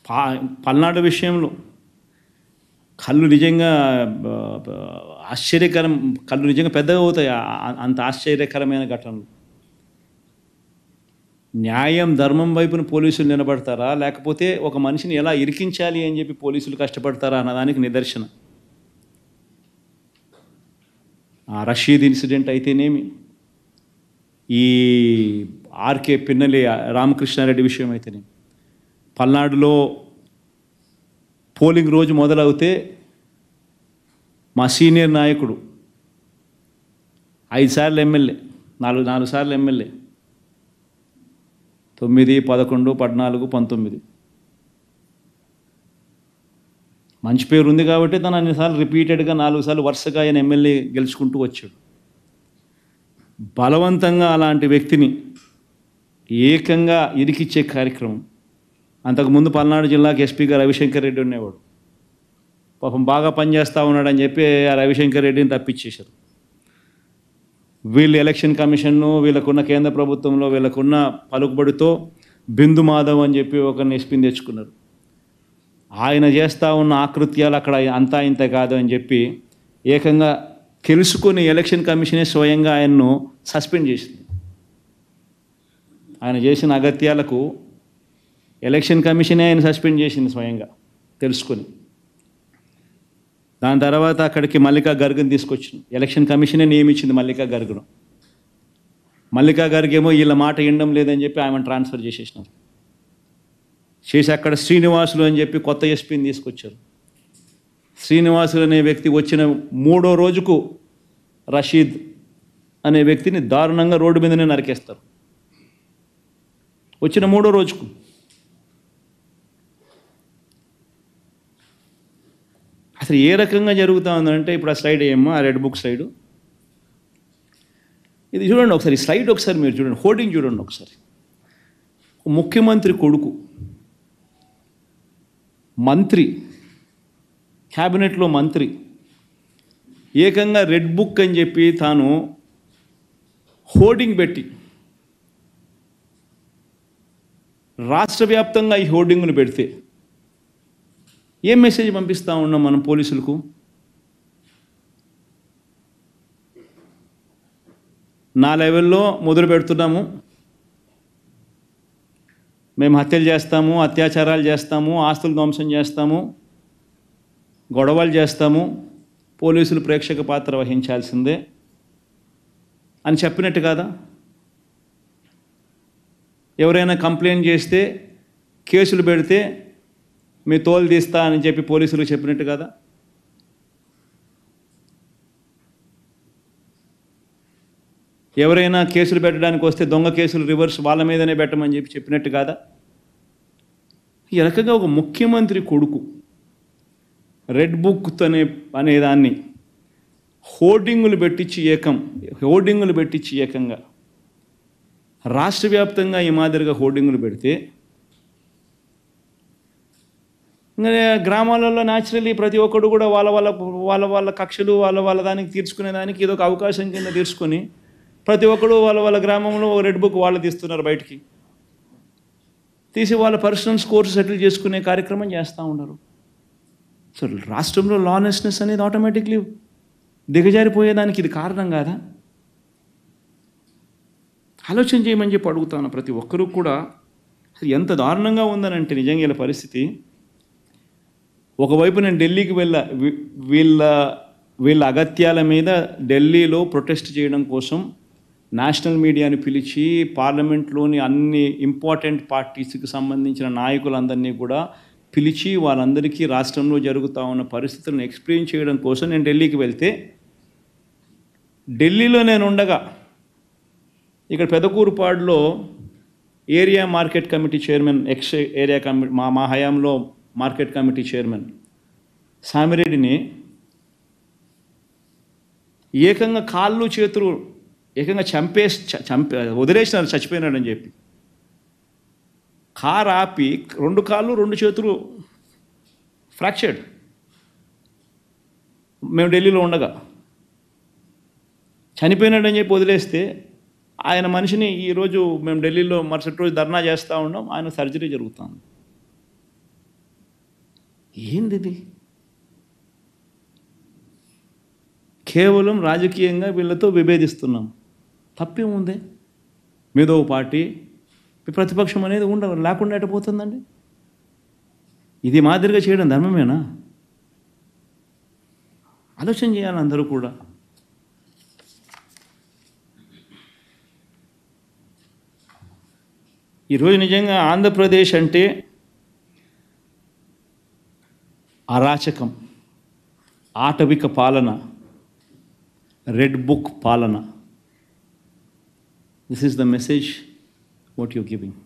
పా పల్నాడు విషయంలో కళ్ళు నిజంగా ఆశ్చర్యకరం, కళ్ళు నిజంగా పెద్దగా అవుతాయి అంత ఆశ్చర్యకరమైన ఘటనలు. న్యాయం ధర్మం వైపున పోలీసులు నిలబడతారా, లేకపోతే ఒక మనిషిని ఎలా ఇరికించాలి అని చెప్పి పోలీసులు కష్టపడతారా అన్నదానికి నిదర్శనం. రషీద్ ఇన్సిడెంట్ అయితేనేమి, ఈ ఆర్కే పిన్నెల్లి రామకృష్ణారెడ్డి విషయం అయితేనేమి, పల్నాడులో పోలింగ్ రోజు మొదలవుతే మా సీనియర్ నాయకుడు 5 సార్లు ఎమ్మెల్యే, 4 సార్లు ఎమ్మెల్యే, 9, 11, 14, 19 మంచి పేరు ఉంది కాబట్టి తను అన్నిసార్లు రిపీటెడ్గా 4 సార్లు వరుసగా ఆయన ఎమ్మెల్యే గెలుచుకుంటూ వచ్చాడు. బలవంతంగా అలాంటి వ్యక్తిని ఏకంగా ఇరికిచ్చే కార్యక్రమం. అంతకుముందు పల్నాడు జిల్లాకి ఎస్పీగా రవిశంకర్ రెడ్డి ఉండేవాడు. పాపం బాగా పనిచేస్తూ ఉన్నాడని చెప్పి ఆ రవిశంకర్ రెడ్డిని తప్పించేశారు. వీళ్ళు ఎలక్షన్ కమిషన్ను, వీళ్ళకున్న కేంద్ర ప్రభుత్వంలో వీళ్ళకున్న పలుకుబడితో బిందు మాధవ్ అని చెప్పి ఒకరిని ఎస్పీని తెచ్చుకున్నారు. ఆయన చేస్తూ ఉన్న ఆకృత్యాలు అక్కడ అంతా ఇంత కాదు అని చెప్పి ఏకంగా తెలుసుకొని ఎలక్షన్ కమిషనే స్వయంగా ఆయన్ను సస్పెండ్ చేసింది. ఆయన చేసిన అగత్యాలకు ఎలక్షన్ కమిషనే ఆయన సస్పెండ్ చేసింది స్వయంగా తెలుసుకొని. దాని తర్వాత అక్కడికి మల్లికా గర్గ్ని తీసుకొచ్చింది. ఎలక్షన్ కమిషనే నియమించింది మల్లికా గర్గ్ను. మల్లికా గర్గ్ ఏమో వీళ్ళ మాట వినడం లేదని చెప్పి ఆమెను ట్రాన్స్ఫర్ చేసేసినారు. చేసి అక్కడ శ్రీనివాసులు అని చెప్పి కొత్త ఎస్పీని తీసుకొచ్చారు. శ్రీనివాసులు అనే వ్యక్తి వచ్చిన 3వ రోజుకు రషీద్ అనే వ్యక్తిని దారుణంగా రోడ్డు మీదనే నరికేస్తారు. వచ్చిన 3వ రోజుకు. అసలు ఏ రకంగా జరుగుతూ ఉందంటే, ఇప్పుడు ఆ స్లైడ్ ఏమో, ఆ రెడ్ బుక్ స్లైడు ఇది చూడండి ఒకసారి. ఈ స్లైడ్ ఒకసారి మీరు చూడండి, హోర్డింగ్ చూడండి ఒకసారి. ముఖ్యమంత్రి కొడుకు, మంత్రి, క్యాబినెట్లో మంత్రి, ఏకంగా రెడ్ బుక్ అని చెప్పి తాను హోర్డింగ్ పెట్టి రాష్ట్ర వ్యాప్తంగా ఈ హోర్డింగ్ను పెడితే ఏం మెసేజ్ పంపిస్తూ ఉన్నాం మనం పోలీసులకు? నా లెవెల్లో మొదలు పెడుతున్నాము, మేము హత్యలు చేస్తాము, అత్యాచారాలు చేస్తాము, ఆస్తులు ధ్వంసం చేస్తాము, గొడవలు చేస్తాము, పోలీసులు ప్రేక్షక పాత్ర వహించాల్సిందే అని చెప్పినట్టు కాదా? ఎవరైనా కంప్లైంట్ చేస్తే కేసులు పెడితే మీ తోలు తీస్తా అని చెప్పి పోలీసులు చెప్పినట్టు కదా? ఎవరైనా కేసులు పెట్టడానికి వస్తే దొంగ కేసులు రివర్స్ వాళ్ళ మీదనే పెట్టమని చెప్పి చెప్పినట్టు కాదా? ఈ రకంగా ఒక ముఖ్యమంత్రి కొడుకు రెడ్ బుక్ అనే దాన్ని హోర్డింగులు పెట్టించి ఏకంగా రాష్ట్ర వ్యాప్తంగా ఈ మాదిరిగా హోర్డింగులు పెడితే, గ్రామాలలో న్యాచురల్లీ ప్రతి ఒక్కడు కూడా వాళ్ళ కక్షలు వాళ్ళ దానికి తీర్చుకునే దానికి ఇదొక అవకాశం కింద తీర్చుకొని ప్రతి ఒక్కడు వాళ్ళ గ్రామంలో రెడ్ బుక్ వాళ్ళు తీస్తున్నారు, బయటికి తీసి వాళ్ళ పర్సనల్ స్కోర్స్ సెటిల్ చేసుకునే కార్యక్రమం చేస్తూ ఉన్నారు. సో రాష్ట్రంలో లానెస్నెస్ అనేది ఆటోమేటిక్లీ దిగజారిపోయేదానికి ఇది కారణం కాదా? ఆలోచన చేయమని చెప్పి అడుగుతాను ప్రతి ఒక్కరూ కూడా. ఎంత దారుణంగా ఉందనంటే నిజంగా వీళ్ళ పరిస్థితి. ఒకవైపు నేను ఢిల్లీకి వీళ్ళ అగత్యాల మీద ఢిల్లీలో ప్రొటెస్ట్ చేయడం కోసం నేషనల్ మీడియాని పిలిచి పార్లమెంట్లోని అన్ని ఇంపార్టెంట్ పార్టీస్కి సంబంధించిన నాయకులందరినీ కూడా పిలిచి వాళ్ళందరికీ రాష్ట్రంలో జరుగుతూ ఉన్న పరిస్థితులను ఎక్స్ప్లెయిన్ చేయడం కోసం నేను ఢిల్లీకి వెళ్తే, ఢిల్లీలో నేను ఉండగా ఇక్కడ పెదకూరుపాడులో area market committee chairman, area committee మా హయాంలో మార్కెట్ కమిటీ చైర్మన్ సామిరెడ్డిని ఏకంగా కాళ్ళు చేతులు ఏకంగా వదిలేసినారు, చచ్చిపోయినాడని చెప్పి. కారు ఆపి 2 కాళ్ళు 2 చేతులు ఫ్రాక్చర్డ్. మేము ఢిల్లీలో ఉండగా చనిపోయినాడని చెప్పి వదిలేస్తే, ఆయన మనిషిని ఈరోజు మేము ఢిల్లీలో మరుసటి రోజు ధర్నా చేస్తూ ఉన్నాం, ఆయన సర్జరీ జరుగుతుంది. ఏంది ఇది? కేవలం రాజకీయంగా వీళ్ళతో విభేదిస్తున్నాం. తప్పేముంది? మీదో పార్టీ ప్రతిపక్షం అనేది లేకుండా ఎట్టపోతుందండి? ఇది మాదిరిగా చేయడం ధర్మమేనా? ఆలోచన చేయాలి అందరూ కూడా. ఈరోజు నిజంగా ఆంధ్రప్రదేశ్ అంటే అరాచకం, ఆటవిక పాలన, రెడ్ బుక్ పాలన. This is the message what you're giving.